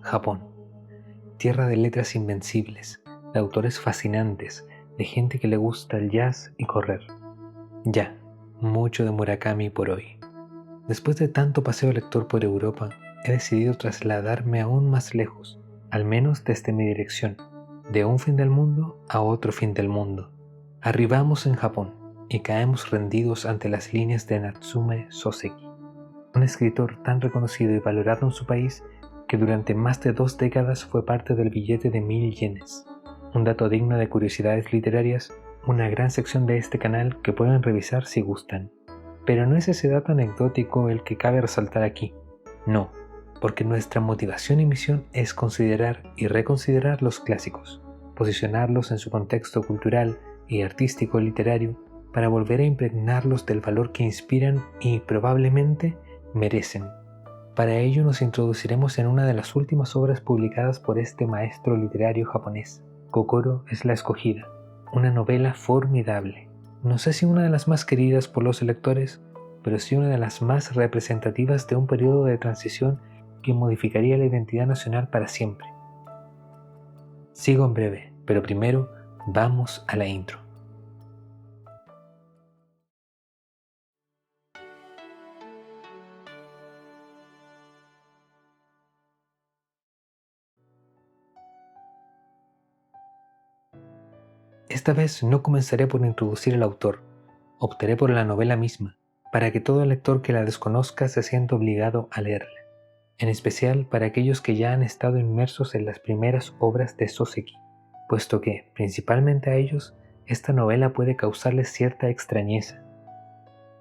Japón. Tierra de letras invencibles, de autores fascinantes, de gente que le gusta el jazz y correr. Ya, mucho de Murakami por hoy. Después de tanto paseo lector por Europa, he decidido trasladarme aún más lejos, al menos desde mi dirección, de un fin del mundo a otro fin del mundo. Arribamos en Japón y caemos rendidos ante las líneas de Natsume Soseki, un escritor tan reconocido y valorado en su país que durante más de 2 décadas fue parte del billete de 1000 yenes. Un dato digno de curiosidades literarias, una gran sección de este canal que pueden revisar si gustan. Pero no es ese dato anecdótico el que cabe resaltar aquí. No, porque nuestra motivación y misión es considerar y reconsiderar los clásicos, posicionarlos en su contexto cultural y artístico literario para volver a impregnarlos del valor que inspiran y probablemente merecen. Para ello nos introduciremos en una de las últimas obras publicadas por este maestro literario japonés. Kokoro es la escogida, una novela formidable. No sé si una de las más queridas por los lectores, pero sí una de las más representativas de un periodo de transición que modificaría la identidad nacional para siempre. Sigo en breve, pero primero vamos a la intro. Esta vez no comenzaré por introducir al autor, optaré por la novela misma, para que todo lector que la desconozca se sienta obligado a leerla, en especial para aquellos que ya han estado inmersos en las primeras obras de Soseki, puesto que, principalmente a ellos, esta novela puede causarles cierta extrañeza.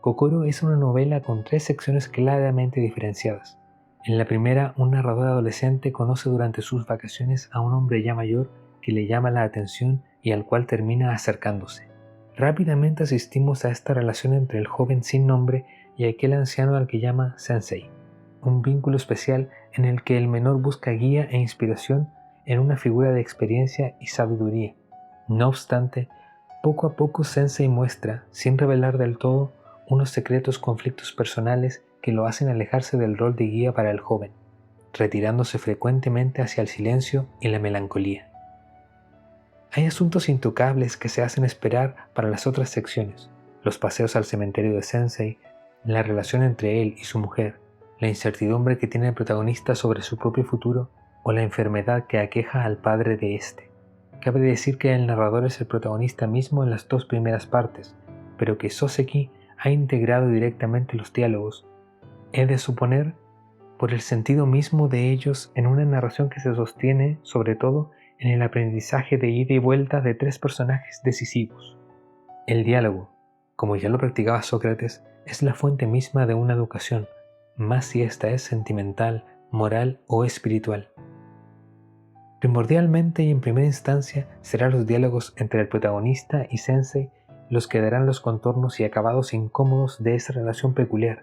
Kokoro es una novela con 3 secciones claramente diferenciadas. En la primera, un narrador adolescente conoce durante sus vacaciones a un hombre ya mayor que le llama la atención y al cual termina acercándose. Rápidamente asistimos a esta relación entre el joven sin nombre y aquel anciano al que llama Sensei, un vínculo especial en el que el menor busca guía e inspiración en una figura de experiencia y sabiduría. No obstante, poco a poco Sensei muestra, sin revelar del todo, unos secretos conflictos personales que lo hacen alejarse del rol de guía para el joven, retirándose frecuentemente hacia el silencio y la melancolía. Hay asuntos intocables que se hacen esperar para las otras secciones: los paseos al cementerio de Sensei, la relación entre él y su mujer, la incertidumbre que tiene el protagonista sobre su propio futuro o la enfermedad que aqueja al padre de este. Cabe decir que el narrador es el protagonista mismo en las 2 primeras partes, pero que Soseki ha integrado directamente los diálogos, he de suponer, por el sentido mismo de ellos en una narración que se sostiene, sobre todo, en el aprendizaje de ida y vuelta de 3 personajes decisivos. El diálogo, como ya lo practicaba Sócrates, es la fuente misma de una educación, más si esta es sentimental, moral o espiritual. Primordialmente y en primera instancia serán los diálogos entre el protagonista y Sensei los que darán los contornos y acabados incómodos de esa relación peculiar.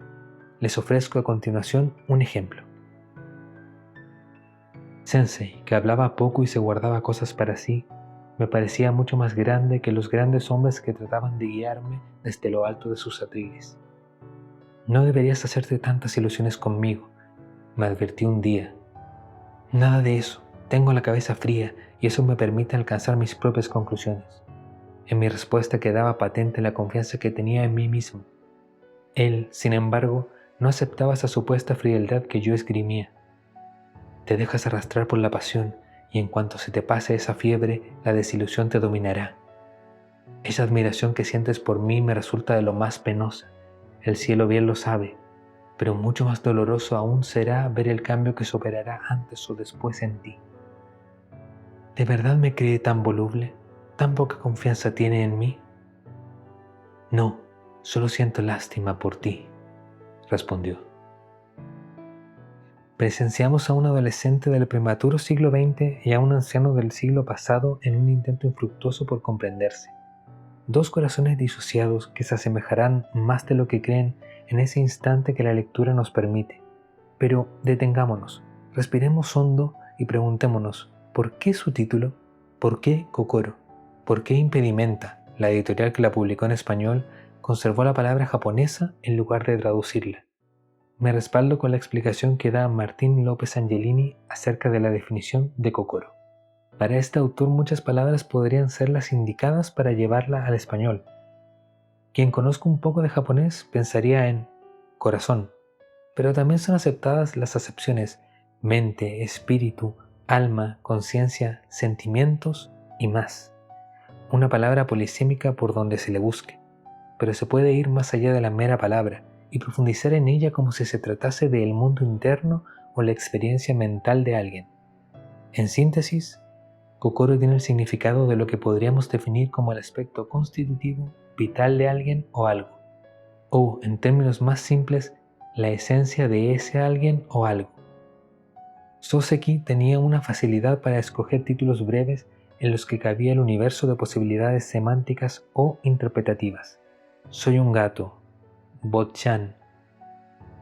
Les ofrezco a continuación un ejemplo. Sensei, que hablaba poco y se guardaba cosas para sí, me parecía mucho más grande que los grandes hombres que trataban de guiarme desde lo alto de sus atriles. No deberías hacerte tantas ilusiones conmigo, me advirtió un día. Nada de eso, tengo la cabeza fría y eso me permite alcanzar mis propias conclusiones. En mi respuesta quedaba patente la confianza que tenía en mí mismo. Él, sin embargo, no aceptaba esa supuesta frialdad que yo esgrimía. Te dejas arrastrar por la pasión y en cuanto se te pase esa fiebre, la desilusión te dominará. Esa admiración que sientes por mí me resulta de lo más penosa. El cielo bien lo sabe, pero mucho más doloroso aún será ver el cambio que se operará antes o después en ti. ¿De verdad me cree tan voluble? ¿Tan poca confianza tiene en mí? No, solo siento lástima por ti, respondió. Presenciamos a un adolescente del prematuro siglo XX y a un anciano del siglo pasado en un intento infructuoso por comprenderse. 2 corazones disociados que se asemejarán más de lo que creen en ese instante que la lectura nos permite. Pero detengámonos, respiremos hondo y preguntémonos, ¿por qué su título? ¿Por qué Kokoro? ¿Por qué Impedimenta, la editorial que la publicó en español, conservó la palabra japonesa en lugar de traducirla? Me respaldo con la explicación que da Martín López Angelini acerca de la definición de Kokoro. Para este autor muchas palabras podrían ser las indicadas para llevarla al español. Quien conozca un poco de japonés pensaría en corazón, pero también son aceptadas las acepciones mente, espíritu, alma, conciencia, sentimientos y más. Una palabra polisémica por donde se le busque, pero se puede ir más allá de la mera palabra y profundizar en ella como si se tratase del mundo interno o la experiencia mental de alguien. En síntesis, Kokoro tiene el significado de lo que podríamos definir como el aspecto constitutivo, vital de alguien o algo, o, en términos más simples, la esencia de ese alguien o algo. Soseki tenía una facilidad para escoger títulos breves en los que cabía el universo de posibilidades semánticas o interpretativas. Soy un gato, Botchan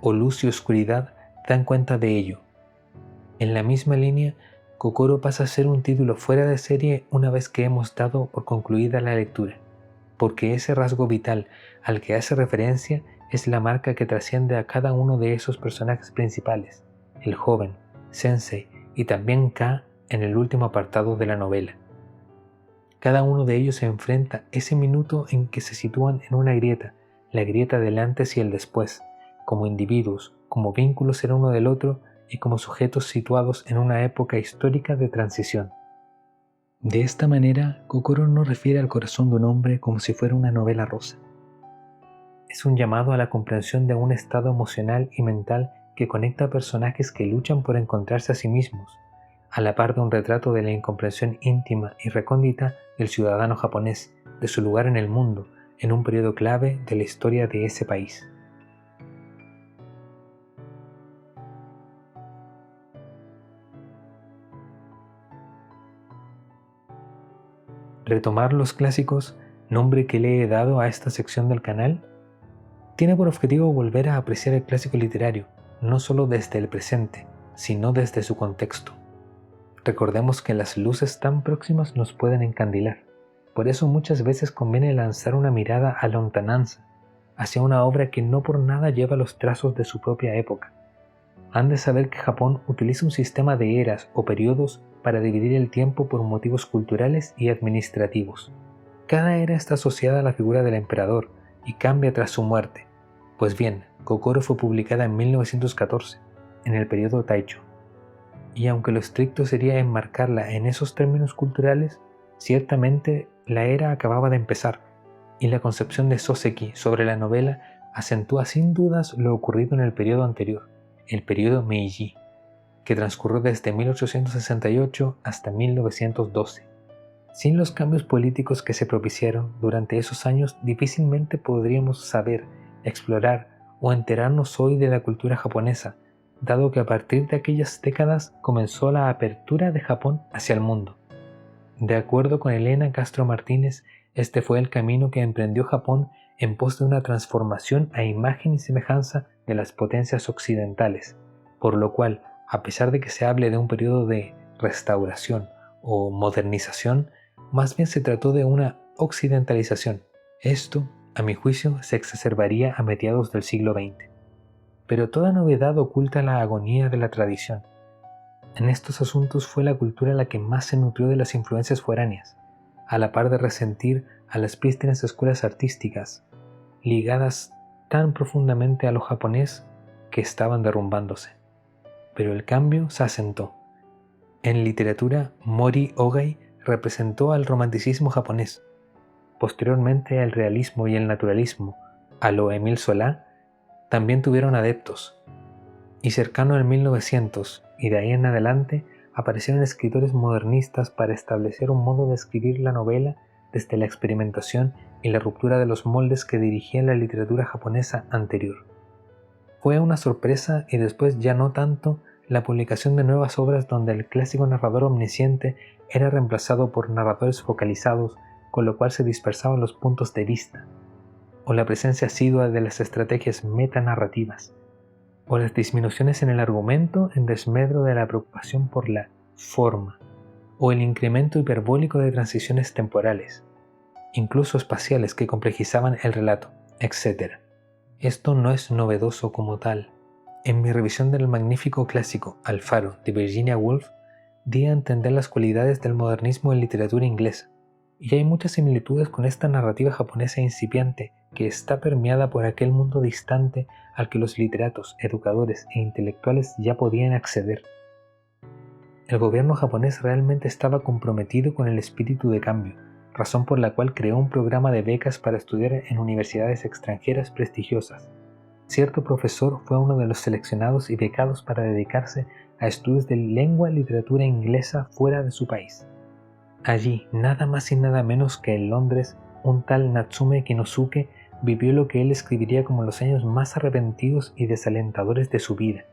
o Luz y Oscuridad dan cuenta de ello. En la misma línea, Kokoro pasa a ser un título fuera de serie una vez que hemos dado por concluida la lectura, porque ese rasgo vital al que hace referencia es la marca que trasciende a cada uno de esos personajes principales, el joven, Sensei y también K en el último apartado de la novela. Cada uno de ellos se enfrenta ese minuto en que se sitúan en una grieta, la grieta del antes y el después, como individuos, como vínculos el uno del otro y como sujetos situados en una época histórica de transición. De esta manera, Kokoro no refiere al corazón de un hombre como si fuera una novela rosa. Es un llamado a la comprensión de un estado emocional y mental que conecta a personajes que luchan por encontrarse a sí mismos, a la par de un retrato de la incomprensión íntima y recóndita del ciudadano japonés, de su lugar en el mundo, en un periodo clave de la historia de ese país. Retomar los clásicos, nombre que le he dado a esta sección del canal, tiene por objetivo volver a apreciar el clásico literario, no solo desde el presente, sino desde su contexto. Recordemos que las luces tan próximas nos pueden encandilar. Por eso muchas veces conviene lanzar una mirada a lontananza, hacia una obra que no por nada lleva los trazos de su propia época. Han de saber que Japón utiliza un sistema de eras o periodos para dividir el tiempo por motivos culturales y administrativos. Cada era está asociada a la figura del emperador y cambia tras su muerte. Pues bien, Kokoro fue publicada en 1914, en el periodo Taicho. Y aunque lo estricto sería enmarcarla en esos términos culturales, ciertamente la era acababa de empezar, y la concepción de Soseki sobre la novela acentúa sin dudas lo ocurrido en el periodo anterior, el periodo Meiji, que transcurrió desde 1868 hasta 1912. Sin los cambios políticos que se propiciaron durante esos años, difícilmente podríamos saber, explorar o enterarnos hoy de la cultura japonesa, dado que a partir de aquellas décadas comenzó la apertura de Japón hacia el mundo. De acuerdo con Elena Castro Martínez, este fue el camino que emprendió Japón en pos de una transformación a imagen y semejanza de las potencias occidentales, por lo cual, a pesar de que se hable de un periodo de restauración o modernización, más bien se trató de una occidentalización. Esto, a mi juicio, se exacerbaría a mediados del siglo XX. Pero toda novedad oculta la agonía de la tradición. En estos asuntos fue la cultura la que más se nutrió de las influencias foráneas, a la par de resentir a las prístinas escuelas artísticas, ligadas tan profundamente a lo japonés que estaban derrumbándose. Pero el cambio se asentó. En literatura, Mori Ogai representó al romanticismo japonés. Posteriormente, el realismo y el naturalismo, a lo Émile Zola, también tuvieron adeptos. Y cercano al 1900 y de ahí en adelante, aparecieron escritores modernistas para establecer un modo de escribir la novela desde la experimentación y la ruptura de los moldes que dirigían la literatura japonesa anterior. Fue una sorpresa y después ya no tanto la publicación de nuevas obras donde el clásico narrador omnisciente era reemplazado por narradores focalizados, con lo cual se dispersaban los puntos de vista, o la presencia asidua de las estrategias metanarrativas, o las disminuciones en el argumento en desmedro de la preocupación por la forma, o el incremento hiperbólico de transiciones temporales, incluso espaciales que complejizaban el relato, etc. Esto no es novedoso como tal, En mi revisión del magnífico clásico Alfaro de Virginia Woolf, di a entender las cualidades del modernismo en literatura inglesa, y hay muchas similitudes con esta narrativa japonesa incipiente que está permeada por aquel mundo distante al que los literatos, educadores e intelectuales ya podían acceder. El gobierno japonés realmente estaba comprometido con el espíritu de cambio, razón por la cual creó un programa de becas para estudiar en universidades extranjeras prestigiosas. Cierto profesor fue uno de los seleccionados y becados para dedicarse a estudios de lengua y literatura inglesa fuera de su país. Allí, nada más y nada menos que en Londres, un tal Natsume Kinosuke vivió lo que él escribiría como los años más arrepentidos y desalentadores de su vida.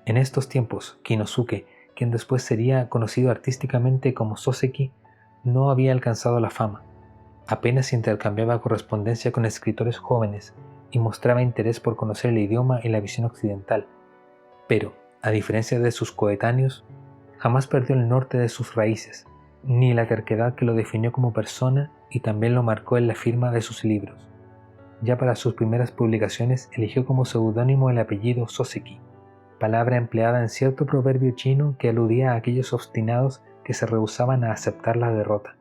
En estos tiempos, Kinosuke, quien después sería conocido artísticamente como Soseki, no había alcanzado la fama. Apenas intercambiaba correspondencia con escritores jóvenes y mostraba interés por conocer el idioma y la visión occidental. Pero, a diferencia de sus coetáneos, jamás perdió el norte de sus raíces, ni la terquedad que lo definió como persona y también lo marcó en la firma de sus libros. Ya para sus primeras publicaciones eligió como seudónimo el apellido Soseki, palabra empleada en cierto proverbio chino que aludía a aquellos obstinados que se rehusaban a aceptar la derrota.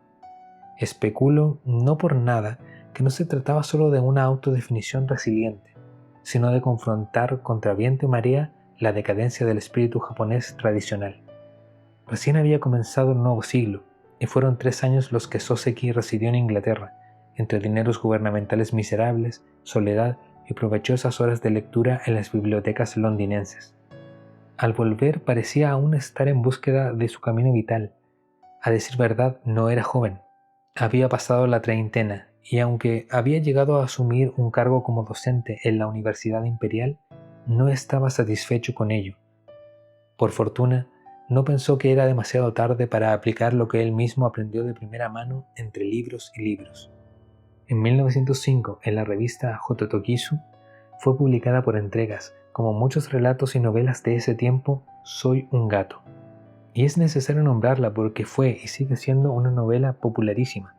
Especulo, no por nada, que no se trataba solo de una autodefinición resiliente, sino de confrontar contra viento y marea la decadencia del espíritu japonés tradicional. Recién había comenzado el nuevo siglo, y fueron 3 años los que Soseki residió en Inglaterra, entre dineros gubernamentales miserables, soledad y provechosas horas de lectura en las bibliotecas londinenses. Al volver parecía aún estar en búsqueda de su camino vital. A decir verdad, no era joven. Había pasado la treintena, y aunque había llegado a asumir un cargo como docente en la Universidad Imperial, no estaba satisfecho con ello. Por fortuna, no pensó que era demasiado tarde para aplicar lo que él mismo aprendió de primera mano entre libros y libros. En 1905, en la revista Hototogisu, fue publicada por entregas, como muchos relatos y novelas de ese tiempo, Soy un gato. Y es necesario nombrarla porque fue y sigue siendo una novela popularísima.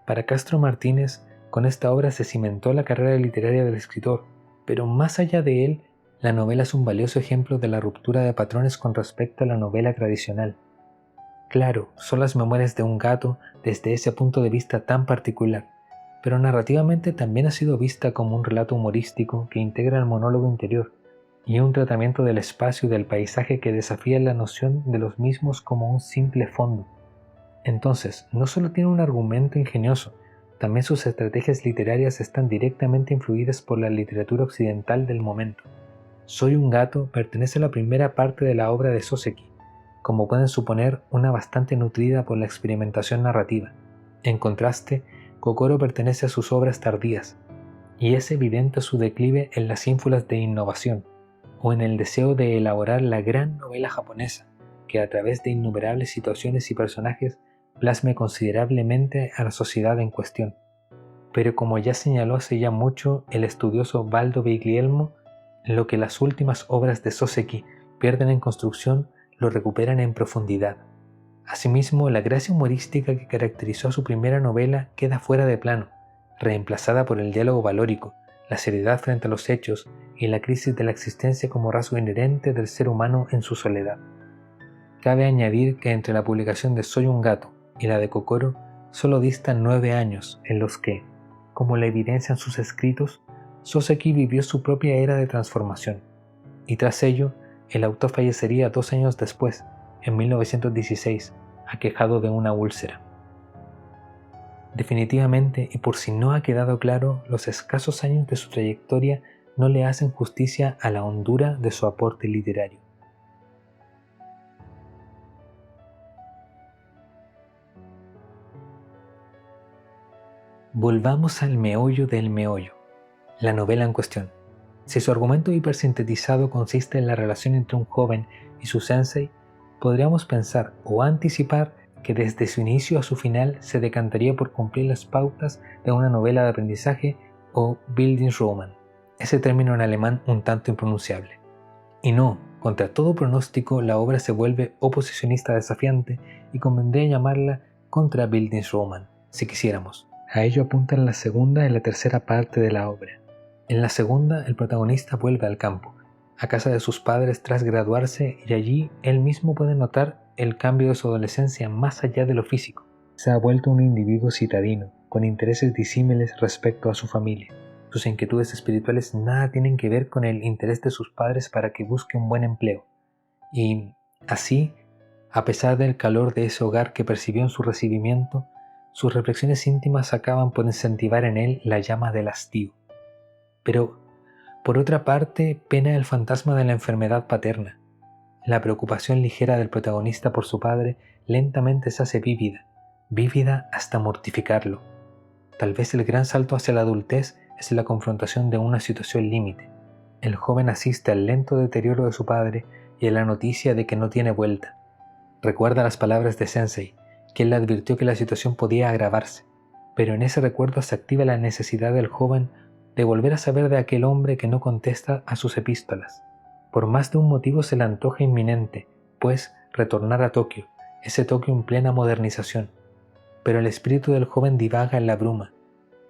Para Castro Martínez, con esta obra se cimentó la carrera literaria del escritor, pero más allá de él, la novela es un valioso ejemplo de la ruptura de patrones con respecto a la novela tradicional. Claro, son las memorias de un gato desde ese punto de vista tan particular, pero narrativamente también ha sido vista como un relato humorístico que integra el monólogo interior y un tratamiento del espacio y del paisaje que desafía la noción de los mismos como un simple fondo. Entonces, no solo tiene un argumento ingenioso, también sus estrategias literarias están directamente influidas por la literatura occidental del momento. Soy un gato pertenece a la primera parte de la obra de Soseki, como pueden suponer una bastante nutrida por la experimentación narrativa. En contraste, Kokoro pertenece a sus obras tardías, y es evidente su declive en las ínfulas de innovación, o en el deseo de elaborar la gran novela japonesa, que a través de innumerables situaciones y personajes plasme considerablemente a la sociedad en cuestión. Pero como ya señaló hace ya mucho el estudioso Baldo Biglielmo, lo que las últimas obras de Soseki pierden en construcción lo recuperan en profundidad. Asimismo, la gracia humorística que caracterizó a su primera novela queda fuera de plano, reemplazada por el diálogo valórico, la seriedad frente a los hechos y la crisis de la existencia como rasgo inherente del ser humano en su soledad. Cabe añadir que entre la publicación de Soy un gato y la de Kokoro solo distan 9 años en los que, como la evidencian sus escritos, Soseki vivió su propia era de transformación, y tras ello, el autor fallecería 2 años después, en 1916, aquejado de una úlcera. Definitivamente, y por si no ha quedado claro, los escasos años de su trayectoria no le hacen justicia a la hondura de su aporte literario. Volvamos al meollo del meollo, la novela en cuestión. Si su argumento hipersintetizado consiste en la relación entre un joven y su sensei, podríamos pensar o anticipar que desde su inicio a su final se decantaría por cumplir las pautas de una novela de aprendizaje o Bildungsroman, ese término en alemán un tanto impronunciable. Y no, contra todo pronóstico, la obra se vuelve oposicionista desafiante y convendría llamarla Kontra-Bildungsroman, si quisiéramos. A ello apuntan la segunda y la tercera parte de la obra. En la segunda, el protagonista vuelve al campo, a casa de sus padres tras graduarse y allí él mismo puede notar el cambio de su adolescencia más allá de lo físico. Se ha vuelto un individuo citadino, con intereses disímiles respecto a su familia. Sus inquietudes espirituales nada tienen que ver con el interés de sus padres para que busque un buen empleo. Y así, a pesar del calor de ese hogar que percibió en su recibimiento, sus reflexiones íntimas acaban por incentivar en él la llama del hastío. Pero, por otra parte, pena el fantasma de la enfermedad paterna. La preocupación ligera del protagonista por su padre lentamente se hace vívida hasta mortificarlo. Tal vez el gran salto hacia la adultez es la confrontación de una situación límite. El joven asiste al lento deterioro de su padre y a la noticia de que no tiene vuelta. Recuerda las palabras de Sensei, que él le advirtió que la situación podía agravarse, pero en ese recuerdo se activa la necesidad del joven de volver a saber de aquel hombre que no contesta a sus epístolas. Por más de un motivo se le antoja inminente, pues, retornar a Tokio, ese Tokio en plena modernización. Pero el espíritu del joven divaga en la bruma.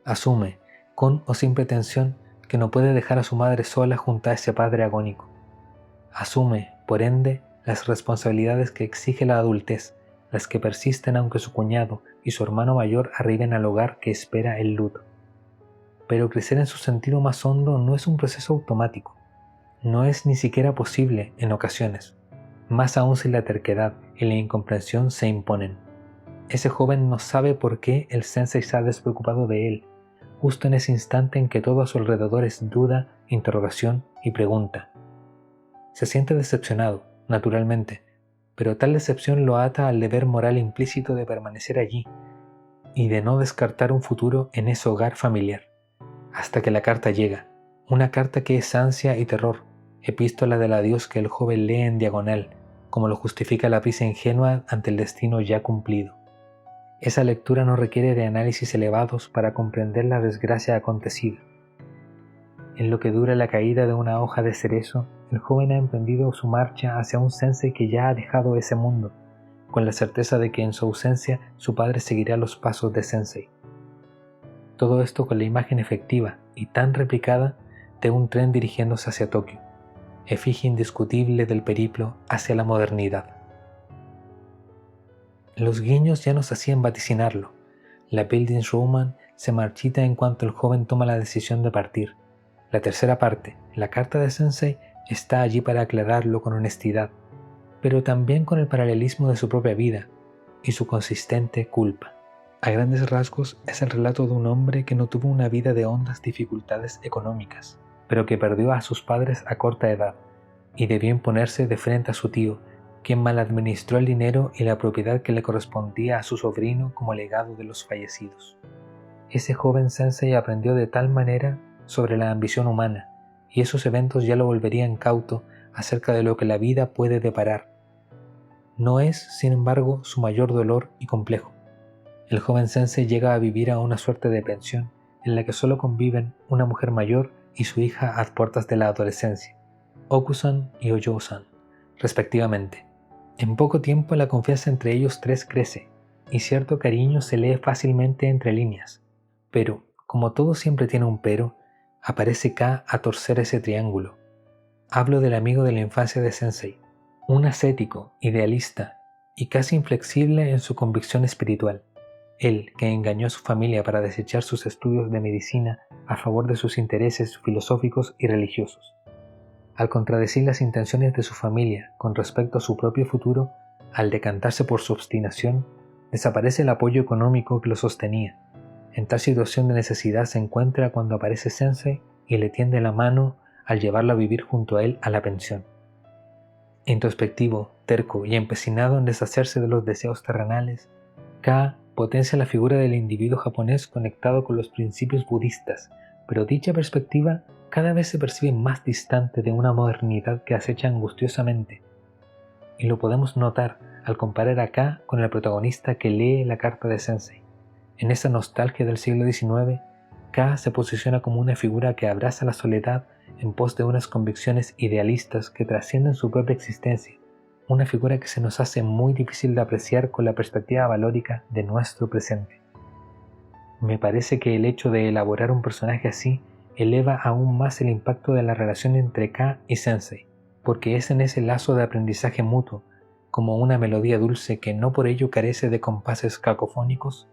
Asume, con o sin pretensión, que no puede dejar a su madre sola junto a ese padre agónico. Asume, por ende, las responsabilidades que exige la adultez, las que persisten aunque su cuñado y su hermano mayor arriben al hogar que espera el luto. Pero crecer en su sentido más hondo no es un proceso automático. No es ni siquiera posible en ocasiones, más aún si la terquedad y la incomprensión se imponen. Ese joven no sabe por qué el sensei se ha despreocupado de él, justo en ese instante en que todo a su alrededor es duda, interrogación y pregunta. Se siente decepcionado, naturalmente, pero tal decepción lo ata al deber moral implícito de permanecer allí y de no descartar un futuro en ese hogar familiar. Hasta que la carta llega, una carta que es ansia y terror, epístola del adiós que el joven lee en diagonal, como lo justifica la prisa ingenua ante el destino ya cumplido. Esa lectura no requiere de análisis elevados para comprender la desgracia acontecida. En lo que dura la caída de una hoja de cerezo, el joven ha emprendido su marcha hacia un sensei que ya ha dejado ese mundo, con la certeza de que en su ausencia su padre seguirá los pasos de sensei. Todo esto con la imagen efectiva y tan replicada de un tren dirigiéndose hacia Tokio, efigie indiscutible del periplo hacia la modernidad. Los guiños ya nos hacían vaticinarlo. La Bildungsroman se marchita en cuanto el joven toma la decisión de partir. La tercera parte, la carta de Sensei, está allí para aclararlo con honestidad, pero también con el paralelismo de su propia vida y su consistente culpa. A grandes rasgos es el relato de un hombre que no tuvo una vida de hondas dificultades económicas, pero que perdió a sus padres a corta edad y debió imponerse de frente a su tío, quien maladministró el dinero y la propiedad que le correspondía a su sobrino como legado de los fallecidos. Ese joven sensei aprendió de tal manera sobre la ambición humana, y esos eventos ya lo volverían cauto acerca de lo que la vida puede deparar. No es, sin embargo, su mayor dolor y complejo. El joven sensei llega a vivir a una suerte de pensión en la que solo conviven una mujer mayor y su hija a puertas de la adolescencia, Oku-san y Ojo-san, respectivamente. En poco tiempo la confianza entre ellos tres crece, y cierto cariño se lee fácilmente entre líneas. Pero, como todo siempre tiene un pero, aparece K a torcer ese triángulo. Hablo del amigo de la infancia de Sensei, un ascético, idealista y casi inflexible en su convicción espiritual. Él, que engañó a su familia para desechar sus estudios de medicina a favor de sus intereses filosóficos y religiosos. Al contradecir las intenciones de su familia con respecto a su propio futuro, al decantarse por su obstinación, desaparece el apoyo económico que lo sostenía. En tal situación de necesidad se encuentra cuando aparece Sensei y le tiende la mano al llevarlo a vivir junto a él a la pensión. Introspectivo, terco y empecinado en deshacerse de los deseos terrenales, K potencia la figura del individuo japonés conectado con los principios budistas, pero dicha perspectiva cada vez se percibe más distante de una modernidad que acecha angustiosamente. Y lo podemos notar al comparar a K con el protagonista que lee la carta de Sensei. En esa nostalgia del siglo XIX, K se posiciona como una figura que abraza la soledad en pos de unas convicciones idealistas que trascienden su propia existencia, una figura que se nos hace muy difícil de apreciar con la perspectiva valórica de nuestro presente. Me parece que el hecho de elaborar un personaje así eleva aún más el impacto de la relación entre K y Sensei, porque es en ese lazo de aprendizaje mutuo, como una melodía dulce que no por ello carece de compases cacofónicos,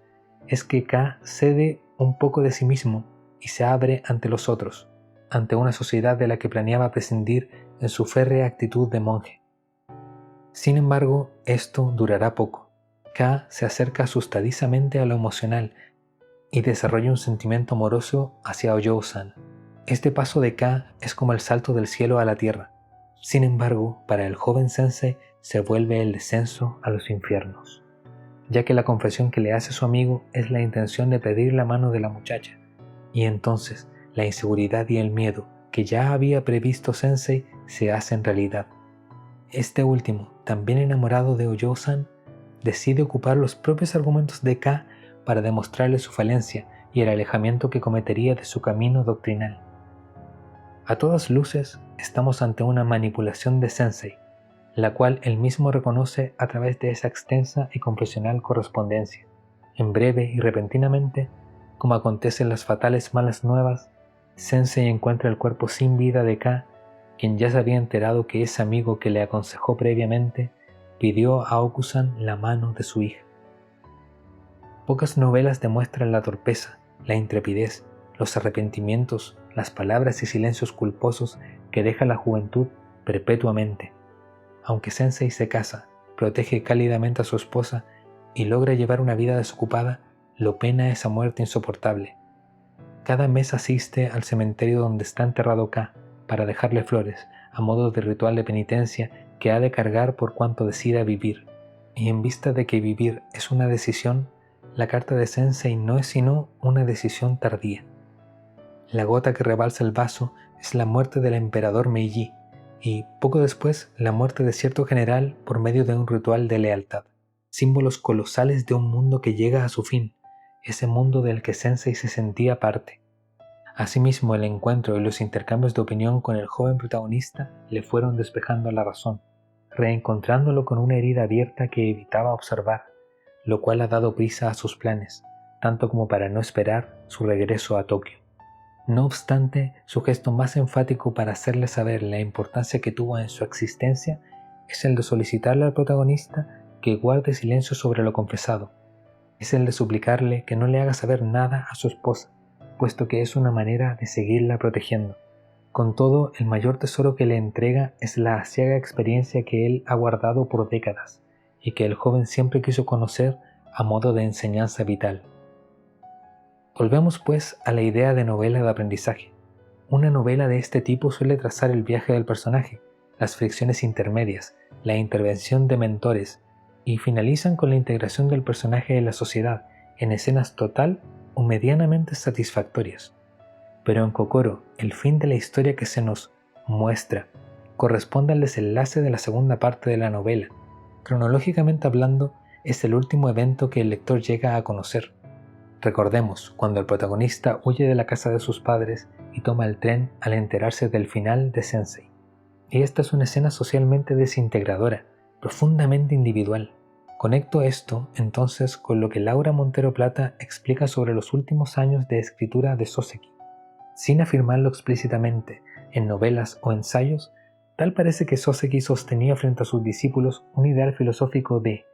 es que K cede un poco de sí mismo y se abre ante los otros, ante una sociedad de la que planeaba prescindir en su férrea actitud de monje. Sin embargo, esto durará poco. K se acerca asustadizamente a lo emocional y desarrolla un sentimiento amoroso hacia Oyo-san. Este paso de K es como el salto del cielo a la tierra. Sin embargo, para el joven sensei se vuelve el descenso a los infiernos, ya que la confesión que le hace su amigo es la intención de pedir la mano de la muchacha, y entonces la inseguridad y el miedo que ya había previsto Sensei se hacen realidad. Este último, también enamorado de Oyo-san, decide ocupar los propios argumentos de K para demostrarle su falencia y el alejamiento que cometería de su camino doctrinal. A todas luces, estamos ante una manipulación de Sensei, la cual él mismo reconoce a través de esa extensa y confesional correspondencia. En breve y repentinamente, como acontecen las fatales malas nuevas, Sensei encuentra el cuerpo sin vida de K, quien ya se había enterado que ese amigo que le aconsejó previamente pidió a Oku-san la mano de su hija. Pocas novelas demuestran la torpeza, la intrepidez, los arrepentimientos, las palabras y silencios culposos que deja la juventud perpetuamente. Aunque Sensei se casa, protege cálidamente a su esposa y logra llevar una vida desocupada, lo pena esa muerte insoportable. Cada mes asiste al cementerio donde está enterrado K para dejarle flores, a modo de ritual de penitencia que ha de cargar por cuanto decida vivir. Y en vista de que vivir es una decisión, la carta de Sensei no es sino una decisión tardía. La gota que rebalsa el vaso es la muerte del emperador Meiji, y poco después la muerte de cierto general por medio de un ritual de lealtad, símbolos colosales de un mundo que llega a su fin, ese mundo del que Sensei se sentía parte. Asimismo, el encuentro y los intercambios de opinión con el joven protagonista le fueron despejando la razón, reencontrándolo con una herida abierta que evitaba observar, lo cual ha dado prisa a sus planes, tanto como para no esperar su regreso a Tokio. No obstante, su gesto más enfático para hacerle saber la importancia que tuvo en su existencia es el de solicitarle al protagonista que guarde silencio sobre lo confesado. Es el de suplicarle que no le haga saber nada a su esposa, puesto que es una manera de seguirla protegiendo. Con todo, el mayor tesoro que le entrega es la aciaga experiencia que él ha guardado por décadas y que el joven siempre quiso conocer a modo de enseñanza vital. Volvemos pues a la idea de novela de aprendizaje. Una novela de este tipo suele trazar el viaje del personaje, las fricciones intermedias, la intervención de mentores, y finalizan con la integración del personaje en la sociedad en escenas total o medianamente satisfactorias. Pero en Kokoro, el fin de la historia que se nos muestra corresponde al desenlace de la segunda parte de la novela. Cronológicamente hablando, es el último evento que el lector llega a conocer. Recordemos cuando el protagonista huye de la casa de sus padres y toma el tren al enterarse del final de Sensei. Y esta es una escena socialmente desintegradora, profundamente individual. Conecto esto entonces con lo que Laura Montero Plata explica sobre los últimos años de escritura de Soseki. Sin afirmarlo explícitamente en novelas o ensayos, tal parece que Soseki sostenía frente a sus discípulos un ideal filosófico de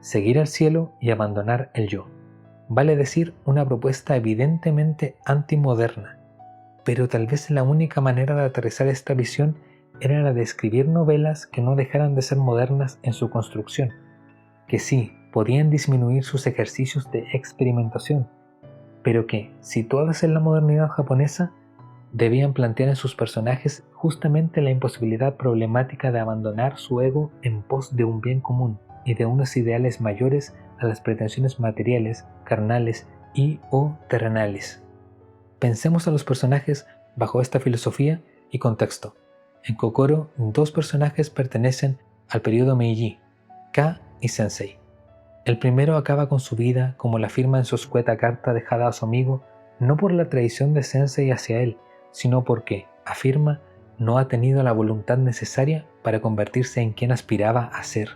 seguir al cielo y abandonar el yo. Vale decir, una propuesta evidentemente antimoderna, pero tal vez la única manera de aterrizar esta visión era la de escribir novelas que no dejaran de ser modernas en su construcción, que sí podían disminuir sus ejercicios de experimentación, pero que, situadas en la modernidad japonesa, debían plantear en sus personajes justamente la imposibilidad problemática de abandonar su ego en pos de un bien común y de unos ideales mayores a las pretensiones materiales, carnales y o terrenales. Pensemos a los personajes bajo esta filosofía y contexto. En Kokoro, dos personajes pertenecen al periodo Meiji, K y Sensei. El primero acaba con su vida, como la afirma en su escueta carta dejada a su amigo, no por la traición de Sensei hacia él, sino porque, afirma, no ha tenido la voluntad necesaria para convertirse en quien aspiraba a ser.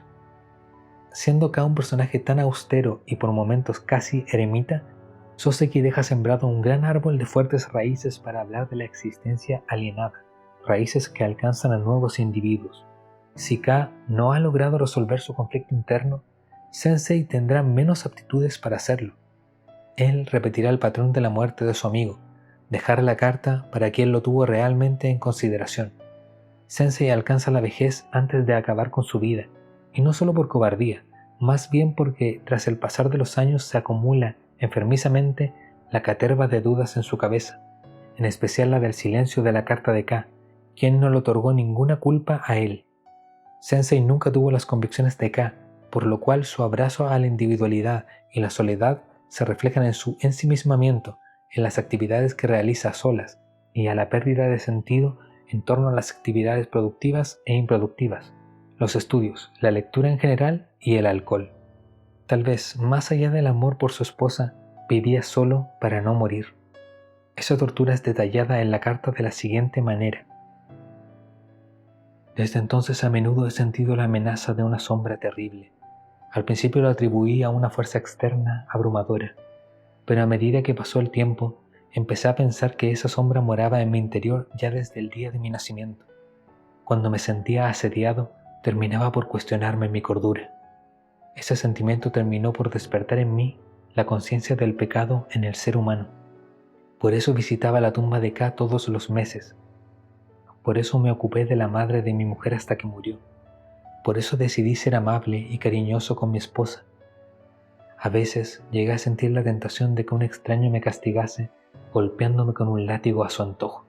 Siendo K un personaje tan austero y por momentos casi eremita, Soseki deja sembrado un gran árbol de fuertes raíces para hablar de la existencia alienada, raíces que alcanzan a nuevos individuos. Si K no ha logrado resolver su conflicto interno, Sensei tendrá menos aptitudes para hacerlo. Él repetirá el patrón de la muerte de su amigo, dejar la carta para quien lo tuvo realmente en consideración. Sensei alcanza la vejez antes de acabar con su vida, y no solo por cobardía, más bien porque tras el pasar de los años se acumula enfermizamente la caterva de dudas en su cabeza, en especial la del silencio de la carta de K, quien no le otorgó ninguna culpa a él. Sensei nunca tuvo las convicciones de K, por lo cual su abrazo a la individualidad y la soledad se reflejan en su ensimismamiento, en las actividades que realiza a solas, y a la pérdida de sentido en torno a las actividades productivas e improductivas, los estudios, la lectura en general y el alcohol. Tal vez, más allá del amor por su esposa, vivía solo para no morir. Esa tortura es detallada en la carta de la siguiente manera. Desde entonces a menudo he sentido la amenaza de una sombra terrible. Al principio lo atribuí a una fuerza externa abrumadora, pero a medida que pasó el tiempo, empecé a pensar que esa sombra moraba en mi interior ya desde el día de mi nacimiento. Cuando me sentía asediado, terminaba por cuestionarme mi cordura. Ese sentimiento terminó por despertar en mí la conciencia del pecado en el ser humano. Por eso visitaba la tumba de K todos los meses. Por eso me ocupé de la madre de mi mujer hasta que murió. Por eso decidí ser amable y cariñoso con mi esposa. A veces llegué a sentir la tentación de que un extraño me castigase, golpeándome con un látigo a su antojo.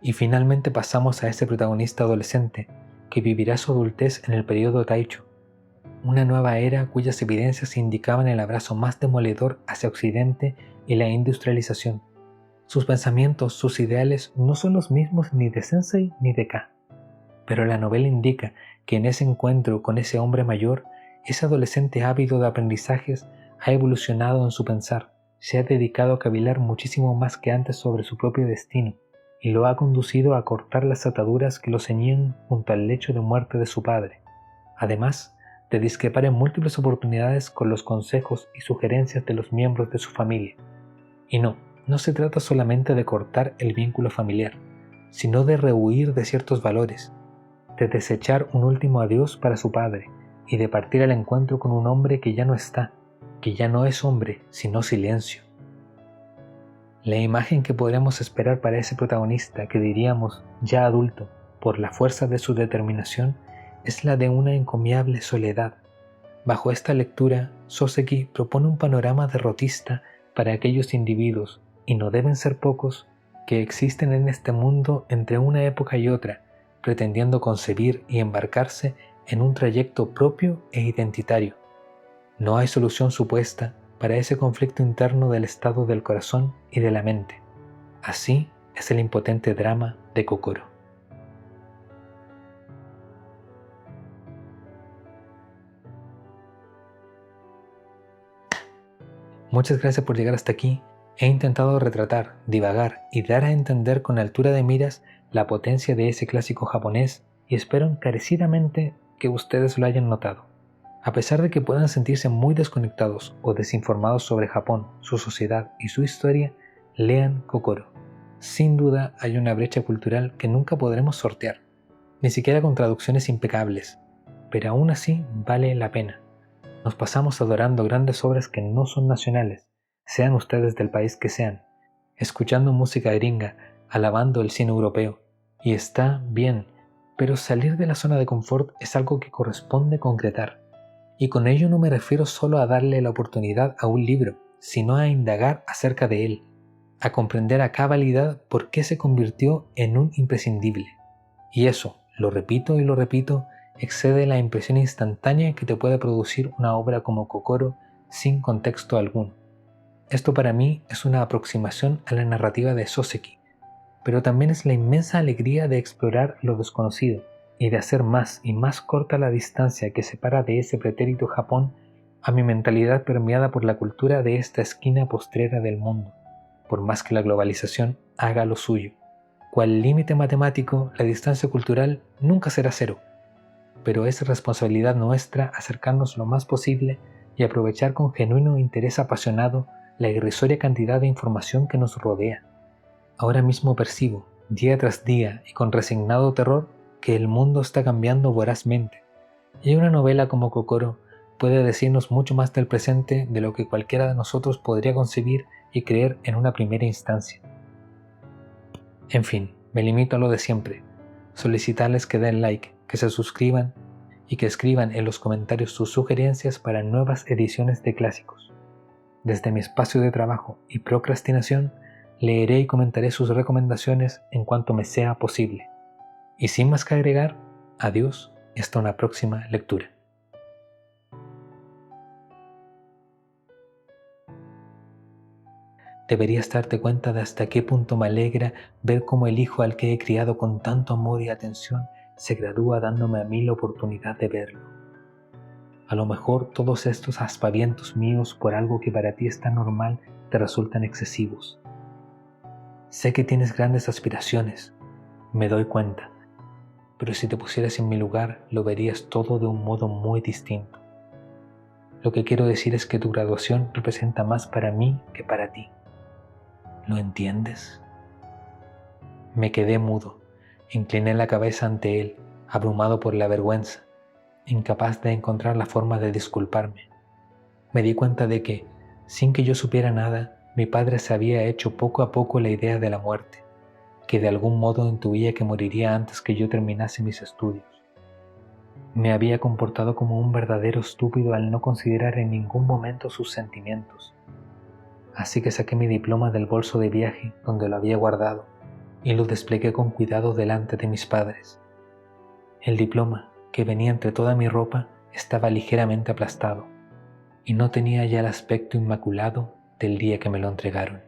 Y finalmente pasamos a ese protagonista adolescente que vivirá su adultez en el periodo Taicho, una nueva era cuyas evidencias indicaban el abrazo más demoledor hacia Occidente y la industrialización. Sus pensamientos, sus ideales no son los mismos ni de Sensei ni de K, pero la novela indica que en ese encuentro con ese hombre mayor, ese adolescente ávido de aprendizajes ha evolucionado en su pensar, se ha dedicado a cavilar muchísimo más que antes sobre su propio destino, y lo ha conducido a cortar las ataduras que lo ceñían junto al lecho de muerte de su padre, además de discrepar en múltiples oportunidades con los consejos y sugerencias de los miembros de su familia. Y no se trata solamente de cortar el vínculo familiar, sino de rehuir de ciertos valores, de desechar un último adiós para su padre y de partir al encuentro con un hombre que ya no está, que ya no es hombre, sino silencio. La imagen que podríamos esperar para ese protagonista que diríamos ya adulto por la fuerza de su determinación es la de una encomiable soledad. Bajo esta lectura, Soseki propone un panorama derrotista para aquellos individuos, y no deben ser pocos, que existen en este mundo entre una época y otra, pretendiendo concebir y embarcarse en un trayecto propio e identitario. No hay solución supuesta para ese conflicto interno del estado del corazón y de la mente. Así es el impotente drama de Kokoro. Muchas gracias por llegar hasta aquí. He intentado retratar, divagar y dar a entender con altura de miras la potencia de ese clásico japonés y espero encarecidamente que ustedes lo hayan notado. A pesar de que puedan sentirse muy desconectados o desinformados sobre Japón, su sociedad y su historia, lean Kokoro. Sin duda hay una brecha cultural que nunca podremos sortear, ni siquiera con traducciones impecables, pero aún así vale la pena. Nos pasamos adorando grandes obras que no son nacionales, sean ustedes del país que sean, escuchando música gringa, alabando el cine europeo. Y está bien, pero salir de la zona de confort es algo que corresponde concretar. Y con ello no me refiero solo a darle la oportunidad a un libro, sino a indagar acerca de él, a comprender a cabalidad por qué se convirtió en un imprescindible. Y eso, lo repito y lo repito, excede la impresión instantánea que te puede producir una obra como Kokoro sin contexto alguno. Esto para mí es una aproximación a la narrativa de Soseki, pero también es la inmensa alegría de explorar lo desconocido y de hacer más y más corta la distancia que separa de ese pretérito Japón a mi mentalidad permeada por la cultura de esta esquina postrera del mundo, por más que la globalización haga lo suyo. Cual límite matemático, la distancia cultural nunca será cero, pero es responsabilidad nuestra acercarnos lo más posible y aprovechar con genuino interés apasionado la irrisoria cantidad de información que nos rodea. Ahora mismo percibo, día tras día y con resignado terror, que el mundo está cambiando vorazmente, y una novela como Kokoro puede decirnos mucho más del presente de lo que cualquiera de nosotros podría concebir y creer en una primera instancia. En fin, me limito a lo de siempre, solicitarles que den like, que se suscriban y que escriban en los comentarios sus sugerencias para nuevas ediciones de clásicos. Desde mi espacio de trabajo y procrastinación, leeré y comentaré sus recomendaciones en cuanto me sea posible. Y sin más que agregar, adiós y hasta una próxima lectura. Deberías darte cuenta de hasta qué punto me alegra ver cómo el hijo al que he criado con tanto amor y atención se gradúa dándome a mí la oportunidad de verlo. A lo mejor todos estos aspavientos míos por algo que para ti es tan normal te resultan excesivos. Sé que tienes grandes aspiraciones, me doy cuenta, pero si te pusieras en mi lugar lo verías todo de un modo muy distinto. Lo que quiero decir es que tu graduación representa más para mí que para ti. ¿Lo entiendes? Me quedé mudo, incliné la cabeza ante él, abrumado por la vergüenza, incapaz de encontrar la forma de disculparme. Me di cuenta de que, sin que yo supiera nada, mi padre se había hecho poco a poco la idea de la muerte, que de algún modo intuía que moriría antes que yo terminase mis estudios. Me había comportado como un verdadero estúpido al no considerar en ningún momento sus sentimientos. Así que saqué mi diploma del bolso de viaje donde lo había guardado y lo desplegué con cuidado delante de mis padres. El diploma, que venía entre toda mi ropa, estaba ligeramente aplastado y no tenía ya el aspecto inmaculado del día que me lo entregaron.